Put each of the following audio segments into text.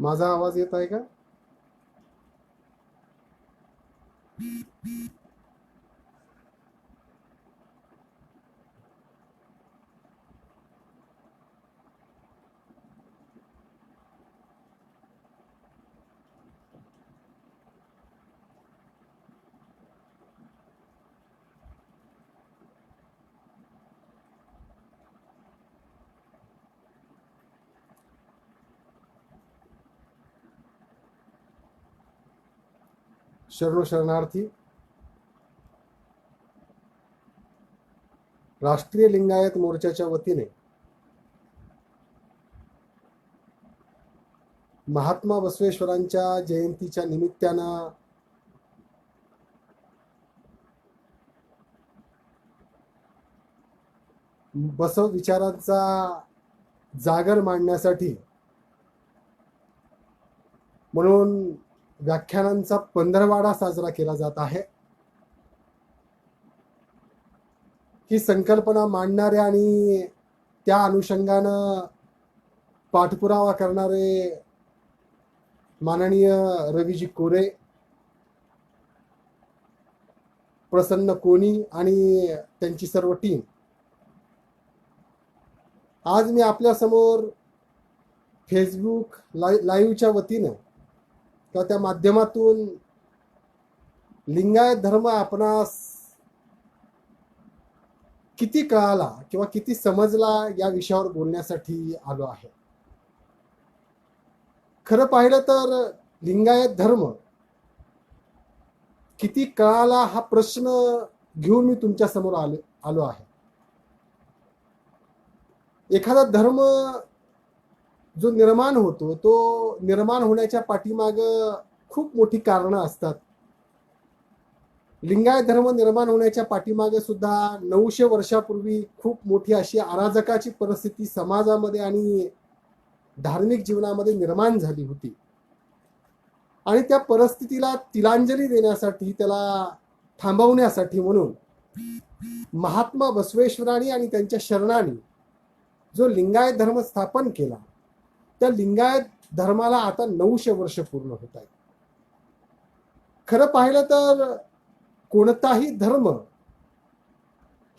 माझा आवाज येत आहे का? शरणार्थी. राष्ट्रीय लिंगायत मोर्चाच्या वतीने महात्मा बसवेश्वरांच्या जयंतीच्या निमित्तानं बसव विचारांचा जागर मांडण्यासाठी म्हणून व्याख्यानांचा पंधरवाडा साजरा केला जात आहे. ही संकल्पना मांडणारे आणि त्या अनुषंगानं पाठपुरावा करणारे माननीय रवीजी कोरे, प्रसन्न कोणी आणि त्यांची सर्व टीम आज मी आपल्या समोर फेसबुक लाईव्हच्या वतीनं किंवा त्या माध्यमातून लिंगायत धर्म आपणास किती कळाला किंवा किती समजला या विषयावर बोलण्यासाठी आलो आहे. खरं पाहिलं तर लिंगायत धर्म किती कळाला हा प्रश्न घेऊन मी तुमच्या समोर आलो आहे. एखादा धर्म जो निर्माण होतो तो निर्माण होण्याच्या पाठीमाग खूप मोठी कारणं असतात. लिंगायत धर्म निर्माण होण्याच्या पाठीमागे सुद्धा 900 वर्षापूर्वी खूप मोठी अशी अराजकाची परिस्थिती समाजामध्ये आणि धार्मिक जीवनामध्ये निर्माण झाली होती. आणि त्या परिस्थितीला तिलांजली देण्यासाठी, त्याला थांबवण्यासाठी म्हणून महात्मा बसवेश्वरांनी आणि त्यांच्या शरणांनी जो लिंगायत धर्म स्थापन केला, त्या लिंगायत धर्माला आता 900 वर्ष पूर्ण होत आहेत. खरं पाहिलं तर कोणताही धर्म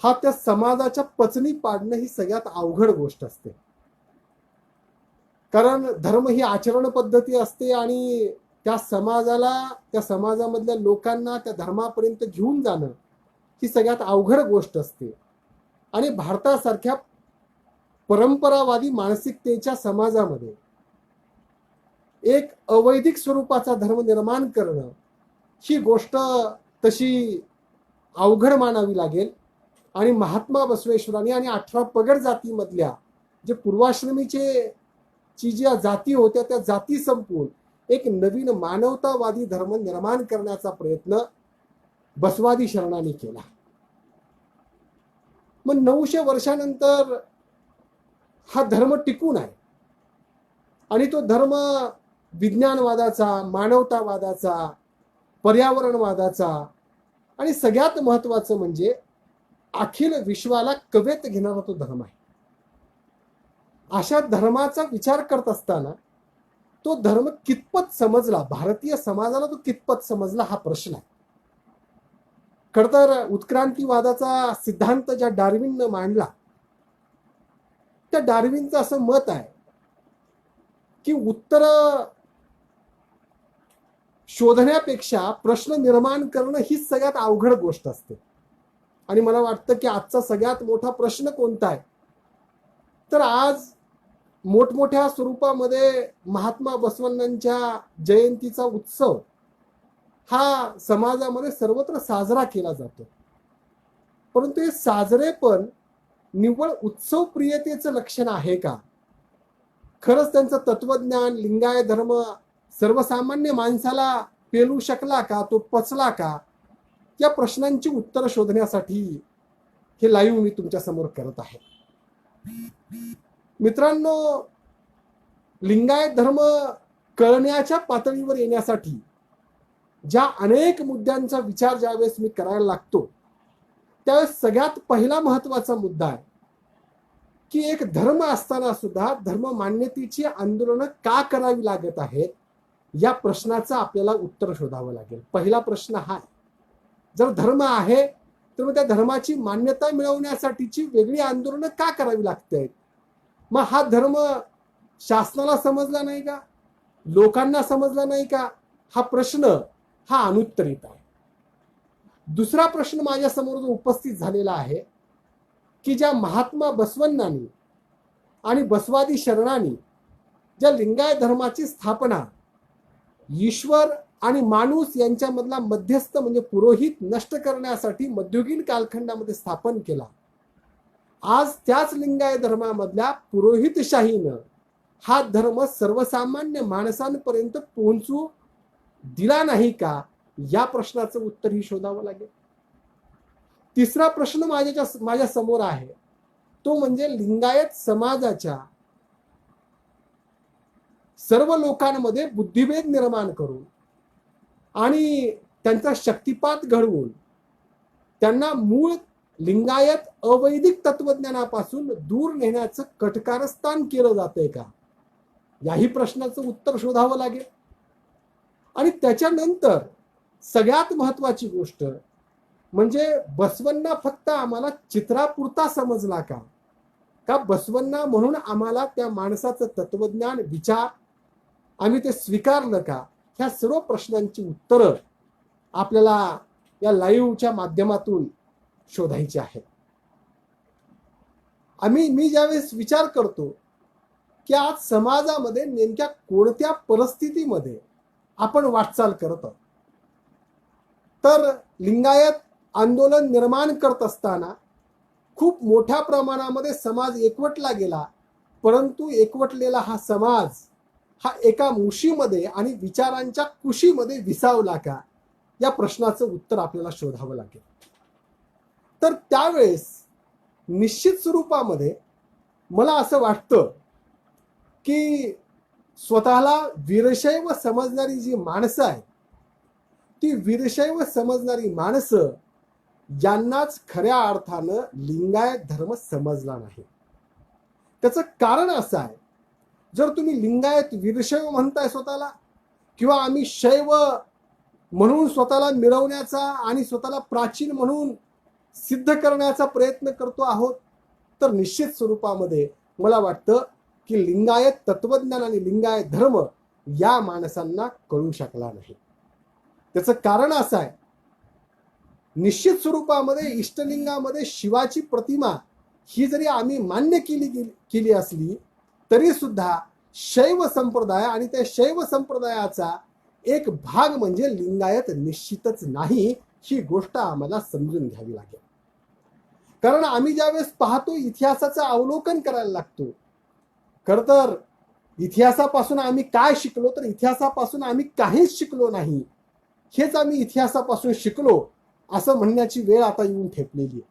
हा त्या समाजाच्या पचनी पाडणं ही सगळ्यात अवघड गोष्ट असते. कारण धर्म ही आचरण पद्धती असते आणि त्या समाजाला, त्या समाजामधल्या लोकांना त्या धर्मापर्यंत घेऊन जाणं ही सगळ्यात अवघड गोष्ट असते. आणि भारतासारख्या परंपरावादी मानसिकतेच्या समाजामध्ये एक अवैदिक स्वरूपाचा धर्म निर्माण करणं ही गोष्ट तशी अवघड मानावी लागेल. आणि महात्मा बसवेश्वरांनी आणि 18 पगड जातीमधल्या जे पूर्वाश्रमीचे ज्या जाती होत्या त्या जाती संपवून एक नवीन मानवतावादी धर्म निर्माण करण्याचा प्रयत्न बसवादी शरणांनी केला. मग 900 वर्षानंतर हा धर्म टिकून आहे आणि तो धर्म विज्ञानवादाचा, मानवतावादाचा, पर्यावरणवादाचा आणि सगळ्यात महत्वाचं म्हणजे अखिल विश्वाला कवेत घेणारा तो धर्म आहे. अशा धर्माचा विचार करत असताना तो धर्म कितपत समजला, भारतीय समाजाला तो कितपत समजला हा प्रश्न आहे. खरं तर उत्क्रांतीवादाचा सिद्धांत ज्या डार्विननं मांडला, त्या डार्विनचं असं मत आहे की उत्तर शोधण्यापेक्षा प्रश्न निर्माण करणं ही सगळ्यात अवघड गोष्ट असते. आणि मला वाटतं की आजचा सगळ्यात मोठा प्रश्न कोणता आहे तर आज मोठमोठ्या स्वरूपामध्ये महात्मा बसवण्णांच्या जयंतीचा उत्सव हा समाजामध्ये सर्वत्र साजरा केला जातो. परंतु हे साजरेपण निव्वळ उत्सव प्रियतेचं लक्षण आहे का? खरंच त्यांचं तत्वज्ञान लिंगायत धर्म सर्वसामान्य माणसाला पेलू शकला का, तो पचला का, या प्रश्नांची उत्तरं शोधण्यासाठी हे लाईव्ह मी तुमच्या समोर करत आहे. मित्रांनो, लिंगायत धर्म कळण्याच्या पातळीवर येण्यासाठी ज्या अनेक मुद्द्यांचा विचार ज्यावेळेस मी करायला लागतो त्यावेळेस सगळ्यात पहिला महत्वाचा मुद्दा आहे की एक धर्म असताना सुद्धा धर्म मान्यतेची आंदोलनं का करावी लागत आहेत, या प्रश्नाचं आपल्याला उत्तर शोधावं लागेल. पहिला प्रश्न हा आहे. जर धर्म आहे तर मग त्या धर्माची मान्यता मिळवण्यासाठीची वेगळी आंदोलनं का करावी लागतात? मग हा धर्म शासनाला समजला नाही का, लोकांना समजला नाही का? हा प्रश्न हा अनुत्तरित आहे. दुसरा प्रश्न माझ्यासमोर जो उपस्थित झालेला आहे की ज्या महात्मा बसवण्णांनी आणि बसवादी शरणांनी ज्या लिंगायत धर्माची स्थापना ईश्वर आणि माणूस यांच्यामधला मध्यस्थ म्हणजे पुरोहित नष्ट करण्यासाठी मध्ययुगीन कालखंडामध्ये स्थापन केला, आज त्याच लिंगायत धर्मामधल्या पुरोहितशाहीनं हा धर्म सर्वसामान्य माणसांपर्यंत पोहोचू दिला नाही का, या प्रश्नाचं उत्तरही शोधावं लागेल. तिसरा प्रश्न माझ्या समोर आहे तो म्हणजे लिंगायत समाजाच्या सर्व लोकांमध्ये बुद्धिभेद निर्माण करून आणि त्यांचा शक्तिपात घडवून त्यांना मूळ लिंगायत अवैदिक तत्वज्ञानापासून दूर नेण्याचं कटकारस्थान केलं जातंय का, याही प्रश्नाचं उत्तर शोधावं लागेल. आणि त्याच्यानंतर सगळ्यात महत्वाची गोष्ट म्हणजे बसवण्णा फक्त आम्हाला चित्रापुरता समजला का, का बसवण्णा म्हणून आम्हाला त्या माणसाचं तत्वज्ञान विचार आम्ही ते स्वीकारलं का, ह्या सर्व प्रश्नांची उत्तरं आपल्याला या लाईव्हच्या माध्यमातून शोधायची आहेत. मी ज्यावेळेस विचार करतो की आज समाजामध्ये नेमक्या कोणत्या परिस्थितीमध्ये आपण वाटचाल करत आहोत, तर लिंगायत आंदोलन निर्माण करत असताना खूप मोठ्या प्रमाणामध्ये समाज एकवटला गेला, परंतु एकवटलेला हा समाज हा एका मुशीमध्ये आणि विचारांच्या कुशीमध्ये विसावला का, या प्रश्नाचं उत्तर आपल्याला शोधावं लागेल. तर त्यावेळेस निश्चित स्वरूपामध्ये मला असं वाटतं की स्वतःला वीरशैव समजणारी जी माणसं आहेत, ती वीरशैव समजणारी माणसं यांनाच खऱ्या अर्थानं लिंगायत धर्म समजला नाही. त्याचं कारण असं आहे, जर तुम्ही लिंगायत वीरशैव म्हणताय स्वतःला किंवा आम्ही शैव म्हणून स्वतःला मिळवण्याचा आणि स्वतःला प्राचीन म्हणून सिद्ध करण्याचा प्रयत्न करतो आहोत, तर निश्चित स्वरूपामध्ये मला वाटतं की लिंगायत तत्वज्ञान आणि लिंगायत धर्म या माणसांना कळू शकला नाही. त्याचं कारण असं आहे, निश्चित स्वरूपामध्ये इष्टलिंगामध्ये शिवाची प्रतिमा ही जरी आम्ही मान्य केली असली तरी सुद्धा शैव संप्रदाय आणि त्या शैव संप्रदायाचा एक भाग म्हणजे लिंगायत निश्चितच नाही, ही गोष्ट आम्हाला समजून घ्यावी लागेल. कारण आम्ही ज्यावेळेस पाहतो इतिहासाचं अवलोकन करायला लागतो, खरं तर इतिहासापासून आम्ही काय शिकलो, तर इतिहासापासून आम्ही काहीच शिकलो नाही, हेच आम्ही इतिहासापासून शिकलो असं म्हणण्याची वेळ आता येऊन ठेपलेली आहे.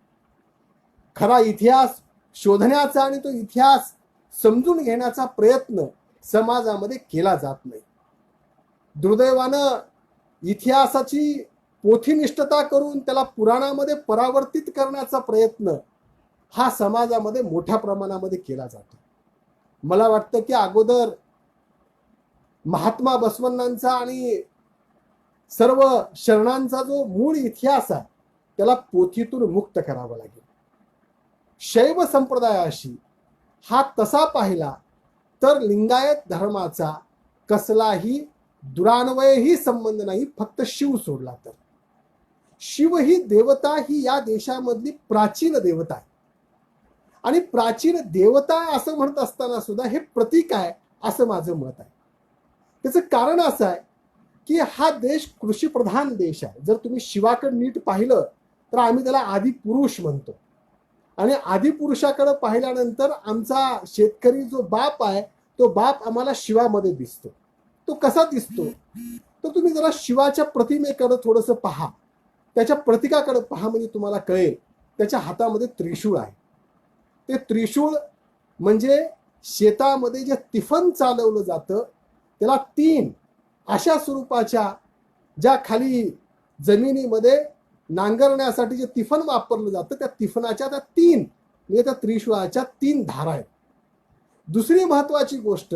खरा इतिहास शोधण्याचा आणि तो इतिहास समजून घेण्याचा प्रयत्न समाजामध्ये केला जात नाही. दुर्दैवानं इतिहासाची पोथीनिष्ठता करून त्याला पुराणामध्ये परावर्तित करण्याचा प्रयत्न हा समाजामध्ये मोठ्या प्रमाणामध्ये केला जातो. मला वाटतं की अगोदर महात्मा बसवण्णांचा आणि सर्व शरणांचा जो मूळ इतिहास आहे त्याला पोथीतून मुक्त करावं लागेल. शैव संप्रदायाशी हा तसा पाहिला तर लिंगायत धर्माचा कसलाही दुरान्वयही संबंध नाही, फक्त शिव सोडला तर. शिव ही देवता ही या देशामधली प्राचीन देवता आहे आणि प्राचीन देवता असं म्हणत असताना सुद्धा हे प्रतीक आहे असं माझं मत आहे. त्याचं कारण असं आहे की हा देश कृषीप्रधान देश आहे. जर तुम्ही शिवाकडे नीट पाहिलं तर आम्ही त्याला आदिपुरुष म्हणतो आणि आदिपुरुषाकडे पाहिल्यानंतर आमचा शेतकरी जो बाप आहे तो बाप आम्हाला शिवामध्ये दिसतो. तो कसा दिसतो, तर तुम्ही जरा शिवाच्या प्रतिमेकडे थोडंसं पहा, त्याच्या प्रतीकाकडे पहा, म्हणजे तुम्हाला कळेल. त्याच्या हातामध्ये त्रिशूळ आहे. ते त्रिशूळ म्हणजे शेतामध्ये जे तिफन चालवलं जातं त्याला 3 अशा स्वरूपाच्या ज्या खाली जमिनीमध्ये नांगरण्यासाठी जे तिफन वापरलं जातं त्या तिफनाच्या त्या 3 म्हणजे त्या त्रिशूळाच्या 3 धारा आहेत. दुसरी महत्वाची गोष्ट,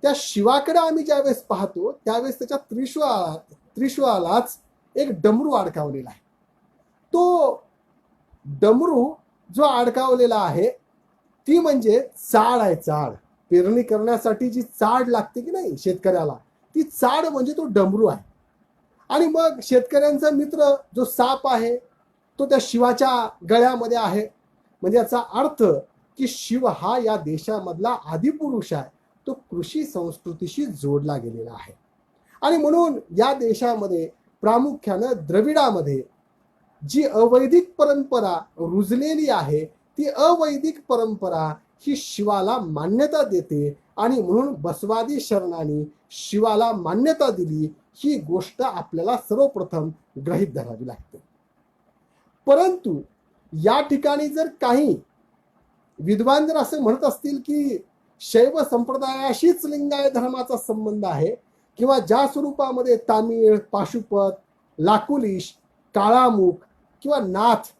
त्या शिवाकडे आम्ही ज्यावेळेस पाहतो त्यावेळेस त्याच्या त्रिशूळालाच एक डमरू अडकावलेला आहे. तो डमरू जो अडकावलेला आहे ती म्हणजे चाळ आहे. चाळ, पेरणी करण्यासाठी जी चाळ लागते की नाही शेतकऱ्याला, ती चाळ म्हणजे तो डमरू आहे. आणि मग शेतकऱ्यांचा मित्र जो साप आहे तो त्या शिवाच्या गळ्यामध्ये आहे. म्हणजे याचा अर्थ की शिव हा या देशामधला आदिपुरुष आहे. तो कृषी संस्कृतीशी जोडला गेलेला आहे. आणि म्हणून या देशामध्ये प्रामुख्यानं द्रविडामध्ये जी अवैदिक परंपरा रुजलेली आहे ती अवैदिक परंपरा ही शिवाला मान्यता देते. आणि म्हणून बसवादी शरणांनी शिवाला मान्यता दिली. ही गोष्ट आपल्याला सर्वप्रथम गृहीत धरावी लागते. परंतु या ठिकाणी जर काही विद्वान जर असं म्हणत असतील की शैव संप्रदायाशीच लिंगायत धर्माचा संबंध आहे, किंवा ज्या स्वरूपामध्ये तामिळ, पाशुपत, लाकुलिश, काळामुख किंवा नाथ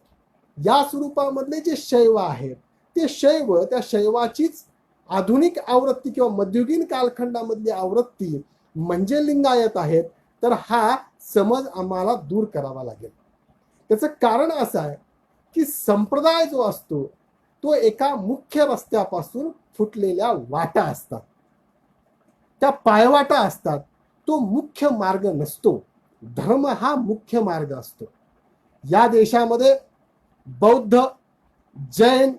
या स्वरूपामधले जे शैव आहेत ते शैव, त्या शैवाचीच आधुनिक आवृत्ती किंवा मध्ययुगीन कालखंडामधली आवृत्ती म्हणजे लिंगायत आहेत, तर हा समज आम्हाला दूर करावा लागेल. त्याचं कारण असं आहे की संप्रदाय जो असतो तो एका मुख्य रस्त्यापासून फुटलेल्या वाटा असतात, त्या पायवाटा असतात. तो मुख्य मार्ग नसतो. धर्म हा मुख्य मार्ग असतो. या देशामध्ये बौद्ध, जैन,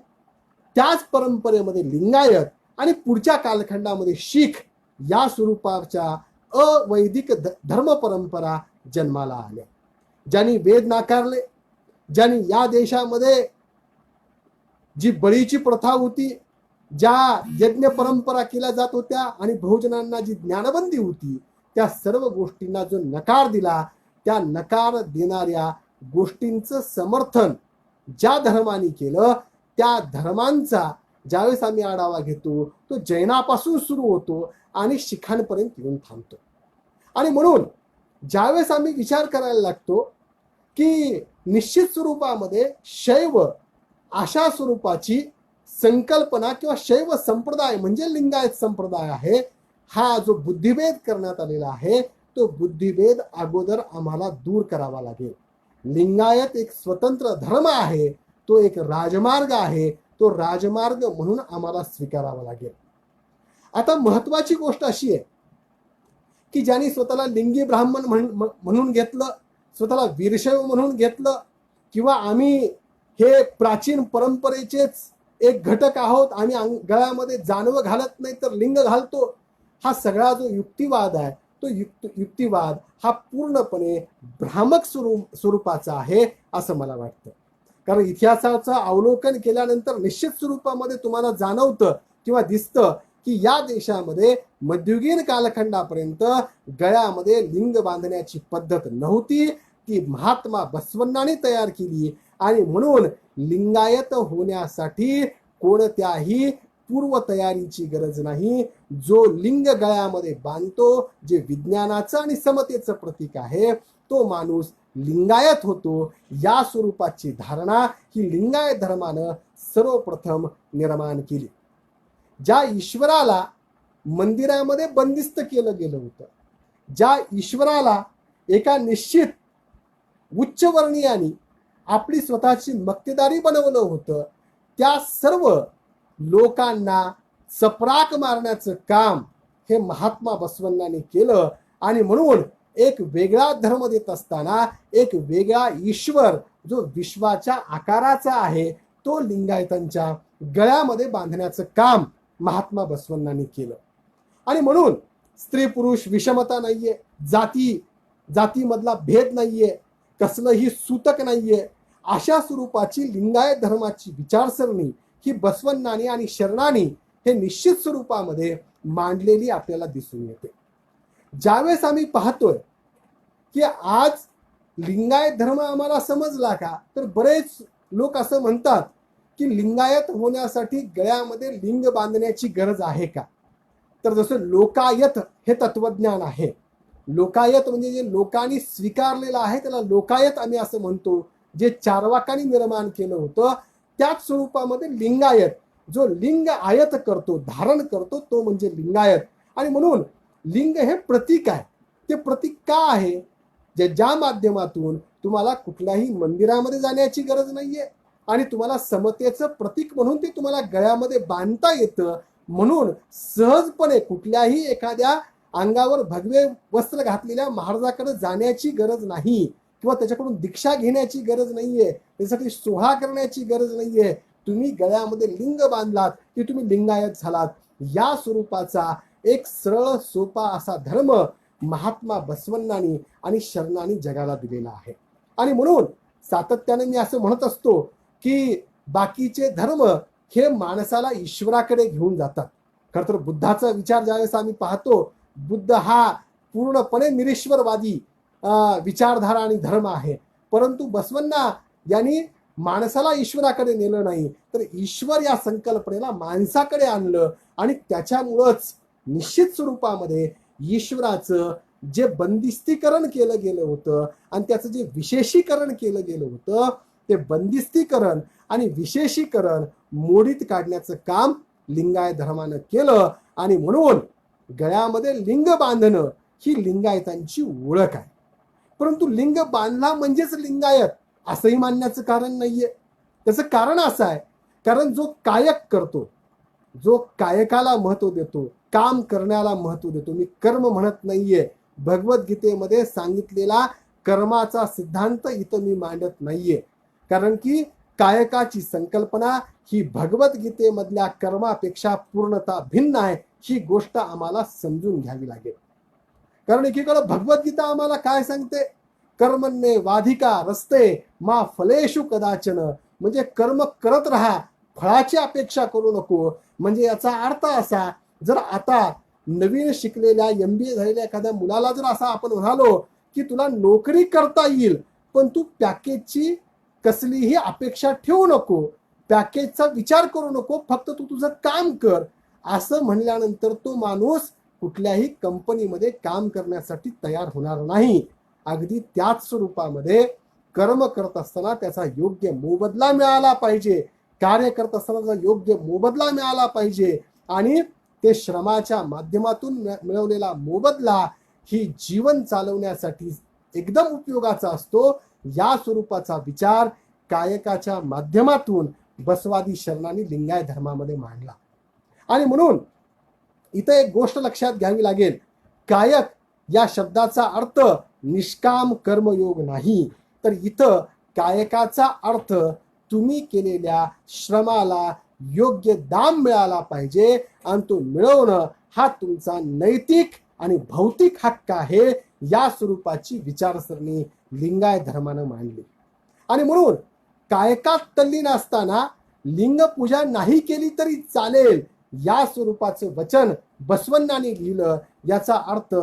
त्याच परंपरेमध्ये लिंगायत आणि पुढच्या कालखंडामध्ये शीख या स्वरूपाच्या अवैदिक धर्म परंपरा जन्माला आल्या. ज्यांनी वेद नाकारले, ज्यांनी या देशामध्ये जी बळीची प्रथा होती, ज्या यज्ञ परंपरा केल्या जात होत्या आणि बहुजनांना जी ज्ञानबंदी होती, त्या सर्व गोष्टींना जो नकार दिला, त्या नकार देणाऱ्या गोष्टींचं समर्थन ज्या धर्माने केलं त्या धर्मांचा ज्यावेळेस आम्ही आढावा घेतो तो जैनापासून सुरू होतो आणि शिखांपर्यंत येऊन थांबतो. आणि म्हणून ज्यावेळेस आम्ही विचार करायला लागतो की निश्चित स्वरूपामध्ये शैव अशा स्वरूपाची संकल्पना किंवा शैव संप्रदाय म्हणजे लिंगायत संप्रदाय आहे, हा जो बुद्धिभेद करण्यात आलेला आहे तो बुद्धिभेद अगोदर आम्हाला दूर करावा लागेल. लिंगायत एक स्वतंत्र धर्म आहे, तो एक राजमार्ग आहे, तो राजमार्ग म्हणून आम्हाला स्वीकारावा लागेल. आता महत्वाची गोष्ट अशी आहे की ज्यांनी स्वतःला लिंगी ब्राह्मण म्हणून घेतलं, स्वतःला वीरशैव म्हणून घेतलं, किंवा आम्ही हे प्राचीन परंपरेचेच एक घटक आहोत, आम्ही गळ्यामध्ये जानवं घालत नाही तर लिंग घालतो, हा सगळा जो युक्तिवाद आहे तो युक्तिवाद हा पूर्णपणे भ्रामक स्वरूपाचा आहे असं मला वाटतं. कारण इतिहासाचं अवलोकन केल्यानंतर निश्चित स्वरूपामध्ये तुम्हाला जाणवतं किंवा दिसतं की या देशामध्ये मध्ययुगीन कालखंडापर्यंत गळ्यामध्ये लिंग बांधण्याची पद्धत नव्हती, ती महात्मा बसवण्णांनी तयार केली. आणि म्हणून लिंगायत होण्यासाठी कोणत्याही पूर्व तयारीची गरज नाही. जो लिंग गळ्यामध्ये बांधतो, जे विज्ञानाचं आणि समतेचं प्रतीक आहे, तो माणूस लिंगायत होतो. या स्वरूपाची धारणा ही लिंगायत धर्मानं सर्वप्रथम निर्माण केली. ज्या ईश्वराला मंदिरामध्ये बंदिस्त केलं गेलं होतं, ज्या ईश्वराला एका निश्चित उच्चवर्णीयांनी आपली स्वतःची मक्तेदारी बनवलं होतं, त्या सर्व लोकांना चपराक मारण्याचं काम हे महात्मा बसवण्णांनी केलं. आणि म्हणून एक वेगळा धर्म देत असताना एक वेगळा ईश्वर जो विश्वाच्या आकाराचा आहे तो लिंगायतांच्या गळ्यामध्ये बांधण्याचं काम महात्मा बसवण्णांनी केलं. आणि म्हणून स्त्री पुरुष विषमता नाहीये, जातीमधला भेद नाहीये, कसलंही सूतक नाहीये. अशा स्वरूपाची लिंगायत धर्माची विचारसरणी ही बसवण्णांनी आणि शरणांनी हे निश्चित स्वरूपामध्ये मांडलेली आपल्याला दिसून येते. ज्यावेळेस आम्ही पाहतोय की आज लिंगायत धर्म आम्हाला समजला का, तर बरेच लोक असं म्हणतात की लिंगायत होण्यासाठी गळ्यामध्ये लिंग बांधण्याची गरज आहे का. तर जसं लोकायत हे तत्वज्ञान आहे, लोकायत म्हणजे जे लोकांनी स्वीकारलेलं आहे त्याला लोकायत आम्ही असं म्हणतो, जे चार्वाकांनी निर्माण केलं होतं त्याच स्वरूपामध्ये लिंगायत, जो लिंग आयत करतो, धारण करतो, तो म्हणजे लिंगायत. आणि म्हणून लिंग हे प्रतीक आहे. ते प्रतीक का आहे? ज्या माध्यमातून तुम्हाला कुठल्याही मंदिरामध्ये जाण्याची गरज नाहीये आणि तुम्हाला समतेचं प्रतीक म्हणून ते तुम्हाला गळ्यामध्ये बांधता येतं. म्हणून सहजपणे कुठल्याही एखाद्या अंगावर भगवे वस्त्र घातलेल्या महाराजाकडे जाण्याची गरज नाही किंवा त्याच्याकडून दीक्षा घेण्याची गरज नाहीये, त्यासाठी सोहळा करण्याची गरज नाहीये. तुम्ही गळ्यामध्ये लिंग बांधलात की तुम्ही लिंगायत झालात. या स्वरूपाचा एक सरळ सोपा असा धर्म महात्मा बसवण्णांनी आणि शरणांनी जगाला दिलेला आहे. आणि म्हणून सातत्याने मी असं म्हणत असतो की बाकीचे धर्म हे माणसाला ईश्वराकडे घेऊन जातात. खरं तर बुद्धाचा विचार ज्यावेळेस आम्ही पाहतो, बुद्ध हा पूर्णपणे निरीश्वरवादी विचारधारा आणि धर्म आहे. परंतु बसवण्णा यांनी माणसाला ईश्वराकडे नेलं नाही, तर ईश्वर या संकल्पनेला माणसाकडे आणलं आणि त्याच्यामुळंच निश्चित स्वरूपामध्ये ईश्वराचं जे बंदिस्तीकरण केलं गेलं होतं आणि त्याचं जे विशेषीकरण केलं गेलं होतं, ते बंदिस्तीकरण आणि विशेषीकरण मोडीत काढण्याचं काम लिंगायत धर्मानं केलं. आणि म्हणून गळ्यामध्ये लिंग बांधणं ही लिंगायतांची ओळख आहे. परंतु लिंग बांधला म्हणजेच लिंगायत असंही मानण्याचं कारण नाहीये. त्याचं कारण असं आहे, कारण जो कायक करतो, जो कायकाला महत्व देतो, काम करण्याला महत्व देतो, मी कर्म म्हणत नाहीये, भगवद्गीतेमध्ये सांगितलेला कर्माचा सिद्धांत इथं मी मांडत नाहीये, कारण की कायकाची संकल्पना ही भगवद्गीतेमधल्या कर्मापेक्षा पूर्णतः भिन्न आहे. ही गोष्ट आम्हाला समजून घ्यावी लागेल. कारण एकीकडे भगवद्गीता आम्हाला काय सांगते? कर्मण्ये वाधिका रस्ते मा फलेषु कदाचन, म्हणजे कर्म करत राहा, फळाची अपेक्षा करू नको. म्हणजे याचा अर्थ असा, जर आता नवीन शिकलेल्या MBA झालेल्या एखाद्या मुलाला जर असा आपण म्हणालो की तुला नोकरी करता येईल, पण तू पॅकेजची कसलीही अपेक्षा ठेवू नको, पॅकेजचा विचार करू नको, फक्त तू तुझं काम कर, असं म्हणल्यानंतर तो माणूस कुठल्याही कंपनीमध्ये काम करण्यासाठी तयार होणार नाही. अगदी त्याच स्वरूपामध्ये कर्म करत असताना त्याचा योग्य मोबदला मिळाला पाहिजे, कार्य करत असताना त्याचा योग्य मोबदला मिळाला पाहिजे. आणि ते श्रमाच्या माध्यमातून मिळवलेला मोबदला ही जीवन चालवण्यासाठी एकदम उपयोगाचा असतो. या स्वरूपाचा विचार कायकाच्या माध्यमातून बसवादी शरणांनी लिंगायत धर्मामध्ये मांडला. आणि म्हणून इथं एक गोष्ट लक्षात घ्यावी लागेल, कायक या शब्दाचा अर्थ निष्काम कर्मयोग नाही, तर इथं कायकाचा अर्थ तुम्ही केलेल्या श्रमाला योग्य दाम मिळाला पाहिजे आणि तो मिळवणं हा तुमचा नैतिक आणि भौतिक हक्क आहे. या स्वरूपाची विचारसरणी लिंगायत धर्मानं मांडली. आणि म्हणून कायकात तल्लीन असताना लिंग पूजा नाही केली तरी चालेल, या स्वरूपाचं वचन बसवण्णांनी लिहिलं. याचा अर्थ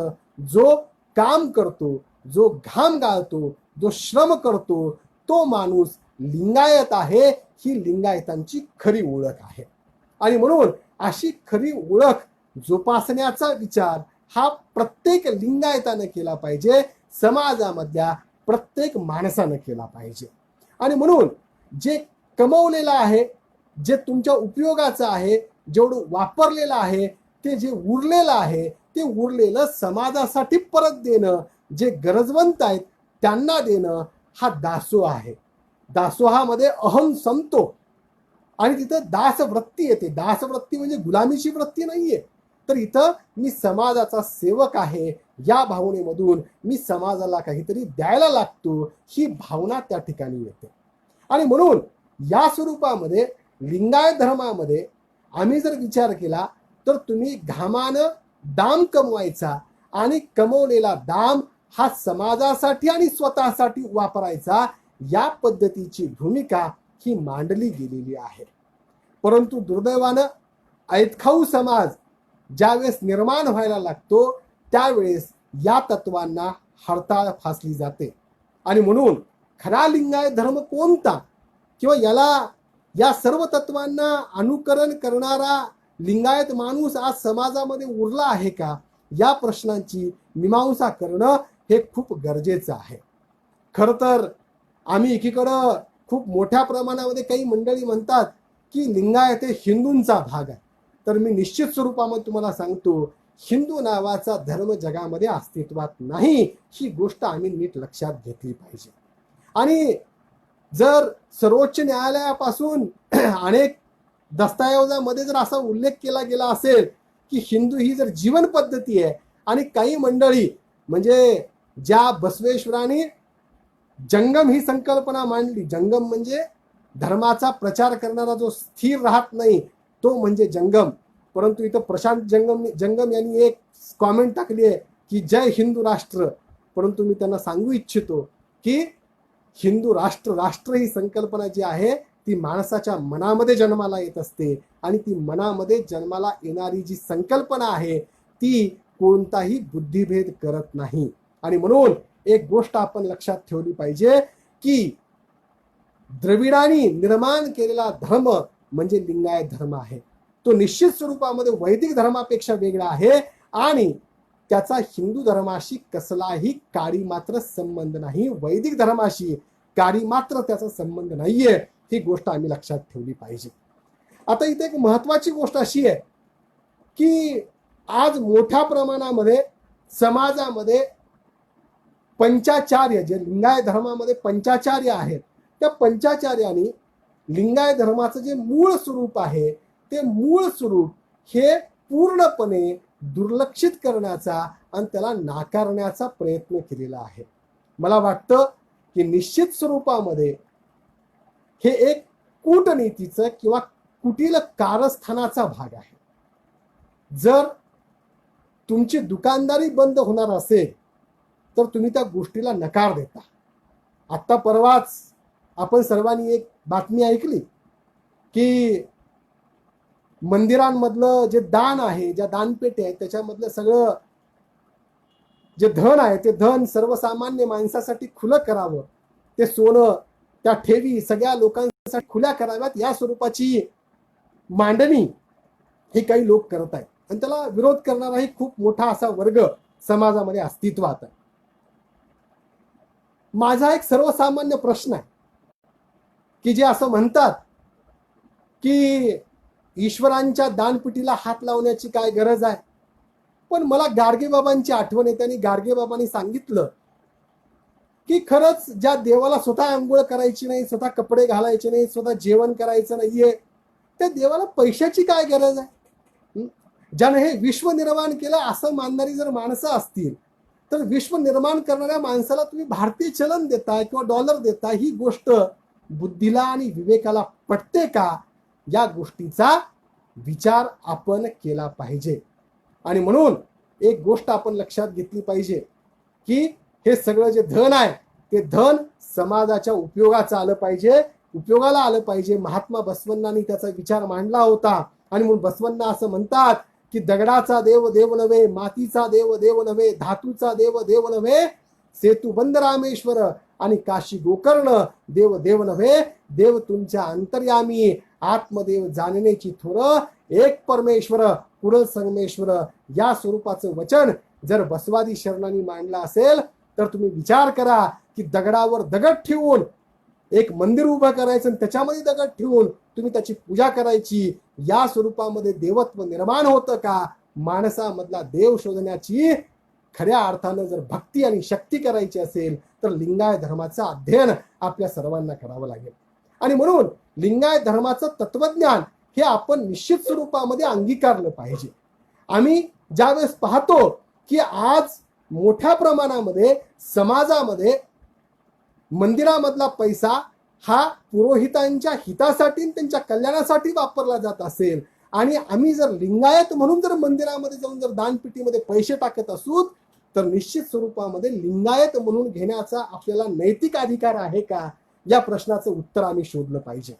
जो काम करतो, जो घाम गाळतो, जो श्रम करतो, तो माणूस लिंगायत आहे. ही लिंगायतांची खरी ओळख आहे. आणि म्हणून अशी खरी ओळख जोपासण्याचा विचार हा प्रत्येक लिंगायतानं केला पाहिजे, समाजामधल्या प्रत्येक माणसानं केला पाहिजे. आणि म्हणून जे कमवलेलं आहे, जे तुमच्या उपयोगाचं आहे, जेवढं वापरलेलं आहे, ते जे उरलेलं आहे, ते उरलेलं समाजासाठी परत देणं, जे गरजवंत आहेत त्यांना देणं, हा दासोह आहे. दासोहामध्ये अहम संपतो आणि तिथं दासवृत्ती येते. दासवृत्ती म्हणजे गुलामीची वृत्ती नाहीये, तर इथं मी समाजाचा सेवक आहे, या भावनेमधून मी समाजाला काहीतरी द्यायला लागतो, ही भावना त्या ठिकाणी येते. आणि म्हणून या स्वरूपामध्ये लिंगायत धर्मामध्ये आम्ही जर विचार केला तर तुम्ही घामानं दाम कमवायचा आणि कमवलेला दाम हा समाजासाठी आणि स्वतःसाठी वापरायचा, या पद्धतीची भूमिका ही मांडली गेलेली आहे. परंतु दुर्दैवानं ऐतखाऊ समाज ज्यावेळेस निर्माण व्हायला लागतो त्यावेळेस या तत्वांना हरताळ फासली जाते. आणि म्हणून खरा लिंगायत धर्म कोणता किंवा या सर्व तत्वांना अनुकरण करणारा लिंगायत माणूस आज समाजामध्ये उरला आहे का, या प्रश्नांची मीमांसा करणं हे खूप गरजेचं आहे. खरं तर आम्ही एकीकडं खूप मोठ्या प्रमाणामध्ये काही मंडळी म्हणतात की लिंगायत हे हिंदूंचा भाग आहे. तर मी निश्चित स्वरूपामध्ये तुम्हाला सांगतो, हिंदू नावाचा धर्म जगामध्ये अस्तित्वात नाही. ही गोष्ट आम्ही नीट लक्षात घेतली पाहिजे. आणि जर सर्वोच्च न्यायालयापासून अनेक दस्तऐवजामध्ये जर असा उल्लेख केला गेला असेल की हिंदू ही जर जीवन पद्धती आहे, आणि काही मंडळी म्हणजे ज्या बसवेश्वरांनी जंगम ही संकल्पना मांडली, जंगम म्हणजे धर्माचा प्रचार करणारा जो स्थिर राहत नाही तो म्हणजे जंगम. परंतु इथं प्रशांत जंगम यांनी एक कॉमेंट टाकली आहे की जय हिंदू राष्ट्र. परंतु मी त्यांना सांगू इच्छितो की हिंदू राष्ट्र ही संकल्पना जी आहे ती माणसाच्या मनामध्ये जन्माला येत असते, आणि ती मनामध्ये जन्माला येणारी जी संकल्पना आहे ती कोणताही बुद्धिभेद करत नाही. आणि म्हणून एक गोष्ट आपण लक्षात ठेवली पाहिजे की द्रविडांनी निर्माण केलेला धर्म म्हणजे लिंगायत धर्म आहे. तो निश्चित स्वरूपामध्ये वैदिक धर्मापेक्षा वेगळा आहे, आणि त्याचा हिंदू धर्माशी कसलाही काडी मात्र संबंध नाही. वैदिक धर्माशी काडी मात्र त्याचा संबंध नाहीये. ही गोष्ट आम्ही लक्षात ठेवली पाहिजे. आता इथे एक महत्वाची गोष्ट अशी आहे की आज मोठ्या प्रमाणामध्ये समाजामध्ये पंचाचार्य, जे लिंगायत धर्मामध्ये पंचाचार्य आहेत, त्या पंचाचार्यांनी लिंगायत धर्माचं जे मूळ स्वरूप आहे ते मूळ स्वरूप हे पूर्णपणे दुर्लक्षित करण्याचा आणि त्याला नाकारण्याचा प्रयत्न केलेला आहे. मला वाटतं की निश्चित स्वरूपामध्ये हे एक कूटनीतीचं किंवा कुटील कारस्थानाचा भाग आहे. जर तुमची दुकानदारी बंद होणार असेल तर तुम्ही त्या गोष्टीला नकार देता. आत्ता परवाच आपण सर्वांनी एक बातमी ऐकली की मंदिरांमधलं जे दान आहे, ज्या दानपेटी आहेत, त्याच्यामधलं सगळं जे धन आहे ते धन सर्वसामान्य माणसासाठी खुलं करावं. ते सोनं, त्या ठेवी सगळ्या लोकांसाठी खुल्या कराव्यात, या स्वरूपाची मांडणी हे काही लोक करत आहेत. आणि त्याला विरोध करणाराही खूप मोठा असा वर्ग समाजामध्ये अस्तित्वात आहे. माझा एक सर्वसामान्य प्रश्न आहे की जे असं म्हणतात की ईश्वरांच्या दानपेटीला हात लावण्याची काय गरज आहे. पण मला गाडगे बाबांची आठवण येते, आणि गाडगे बाबांनी सांगितलं की खरंच ज्या देवाला स्वतः आंघोळ करायची नाही, स्वतः कपडे घालायचे नाही, स्वतः जेवण करायचं नाहीये, त्या देवाला पैशाची काय गरज आहे. ज्याने हे विश्व निर्माण केलं असं मानणारी जर माणसं असतील तर विश्व निर्माण करणाऱ्या माणसाला तुम्ही भारतीय चलन देताय किंवा डॉलर देताय, ही गोष्ट बुद्धीला आणि विवेकाला पटते का, या गोष्टीचा विचार आपण केला पाहिजे. आणि म्हणून एक गोष्ट आपण लक्षात घेतली पाहिजे की हे सगळं जे धन आहे ते धन समाजाच्या उपयोगाला आलं पाहिजे. महात्मा बसवण्णांनी त्याचा विचार मांडला होता. आणि म्हणून बसवण्णा असं म्हणतात की दगडाचा देव देव नव्हे, मातीचा देव देव नव्हे, धातूचा देव देव नव्हे, सेतुबंध रामेश्वर आणि काशी गोकर्ण देव देव नव्हे, देव तुमच्या अंतर्यामी, आत्मदेव जाणण्याची थोर, एक परमेश्वर पुढं संगमेश्वर, या स्वरूपाचं वचन जर बसवादी शरणांनी मांडलं असेल तर तुम्ही विचार करा की दगडावर दगड ठेवून एक मंदिर उभं करायचं आणि त्याच्यामध्ये दगड ठेवून तुम्ही त्याची पूजा करायची, या स्वरूपामध्ये देवत्व निर्माण होतं का. माणसामधला देव शोधण्याची खऱ्या अर्थानं जर भक्ती आणि शक्ती करायची असेल तर लिंगायत धर्माचं अध्ययन आपल्या सर्वांना करावं लागेल. आणि म्हणून लिंगायत धर्माचं तत्वज्ञान हे आपण निश्चित स्वरूपामध्ये अंगीकारलं पाहिजे. आम्ही ज्यावेळेस पाहतो की आज मोठ्या प्रमाणामध्ये समाजामध्ये मंदिरामधला पैसा हा पुरोहितांच्या हितासाठी, त्यांच्या कल्याणासाठी वापरला जात असेल, आणि आम्ही जर लिंगायत म्हणून जर मंदिरामध्ये जाऊन जर दानपेटीमध्ये पैसे टाकत असू तर निश्चित स्वरूपामध्ये लिंगायत म्हणून घेण्याचा आपल्याला नैतिक अधिकार आहे का, या प्रश्नाचं उत्तर आम्ही शोधलं पाहिजे.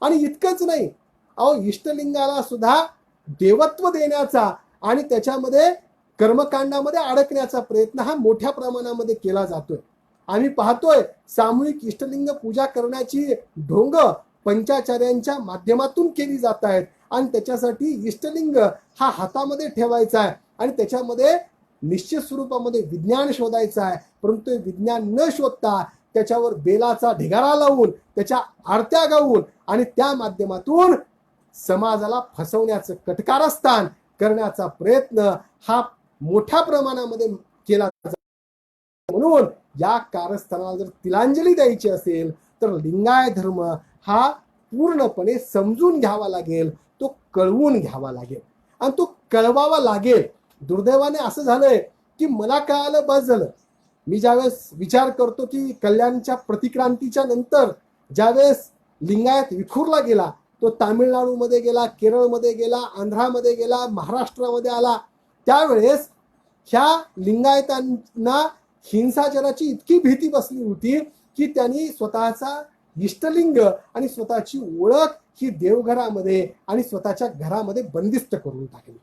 आणि इतकंच नाही, इष्टलिंगाला सुद्धा देवत्व देण्याचा आणि त्याच्यामध्ये कर्मकांडामध्ये अडकण्याचा प्रयत्न हा मोठ्या प्रमाणामध्ये केला जातोय. आम्ही पाहतोय सामूहिक इष्टलिंग पूजा करण्याची ढोंग पंचाचार्यांच्या माध्यमातून केली जात आहेत, आणि त्याच्यासाठी इष्टलिंग हा हातामध्ये ठेवायचा आहे आणि त्याच्यामध्ये निश्चित स्वरूपामध्ये विज्ञान शोधायचं आहे. परंतु विज्ञान न शोधता त्याच्यावर बेलाचा ढिगारा लावून त्याच्या आरत्या गाऊन आणि त्या माध्यमातून समाजाला फसवण्याचं कटकारस्थान करण्याचा प्रयत्न हा मोठ्या प्रमाणामध्ये केला जातो. म्हणून या कारस्थानाला जर तिलांजली द्यायची असेल तर लिंगायत धर्म हा पूर्णपणे समजून घ्यावा लागेल, तो कळवून घ्यावा लागेल आणि तो कळवावा लागेल. दुर्दैवाने असं झालंय की मला कळालं बस झालं. मी ज्यावेळेस विचार करतो की कल्याणच्या प्रतिक्रांतीच्या नंतर ज्यावेळेस लिंगायत विखुरला गेला, तो तामिळनाडूमध्ये गेला, केरळमध्ये गेला, आंध्रामध्ये गेला, महाराष्ट्रामध्ये आला, त्यावेळेस ह्या लिंगायतांना हिंसाचाराची इतकी भीती बसली होती की त्यांनी स्वतःचा इष्टलिंग आणि स्वतःची ओळख ही देवघरामध्ये आणि स्वतःच्या घरामध्ये बंदिस्त करून टाकली.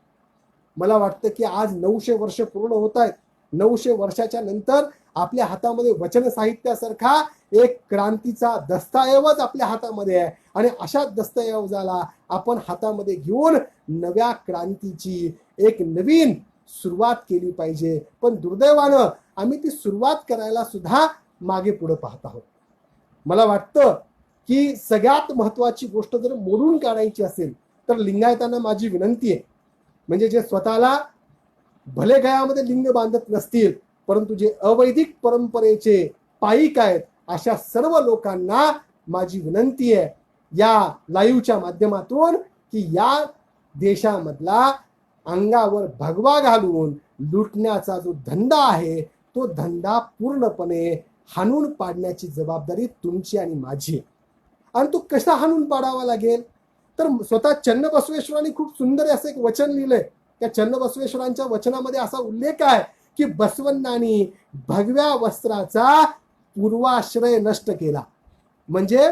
मला वाटतं की आज 900 वर्ष पूर्ण होत आहेत. 900 वर्षाच्या नंतर आपल्या हातामध्ये वचन साहित्यासारखा एक क्रांतीचा दस्तऐवज आपल्या हातामध्ये आहे आणि अशा दस्तऐवजाला आपण हातामध्ये घेऊन नव्या क्रांतीची एक नवीन सुरुवात केली पाहिजे. पण दुर्दैवानं आम्ही ती सुरुवात करायला सुद्धा मागे पुढे पाहत आहोत. मला वाटतं की सगळ्यात महत्वाची गोष्ट जर मोडून काढायची असेल तर लिंगायतांना माझी विनंती आहे, म्हणजे जे स्वतःला भले गयामध्ये लिंग बांधत नसतील परंतु जे अवैदिक परंपरेचे पायिक आहेत अशा सर्व लोकांना माझी विनंती आहे या लाईव्हच्या माध्यमातून की या देशामधला अंगावर भगवा घालून लुटण्याचा जो धंदा आहे तो धंदा पूर्णपणे हाणून पाडण्याची जबाबदारी तुमची आणि माझी आहे. आणि तो कसा हाणून पाडावा लागेल तर स्वतः चन्नबसवेश्वरांनी खूप सुंदर असं एक वचन लिहिलंय. त्या चन्नबसवेश्वरांच्या वचनामध्ये असा उल्लेख आहे की बसवण्णांनी भगव्या वस्त्राचा पूर्वाश्रय नष्ट केला. म्हणजे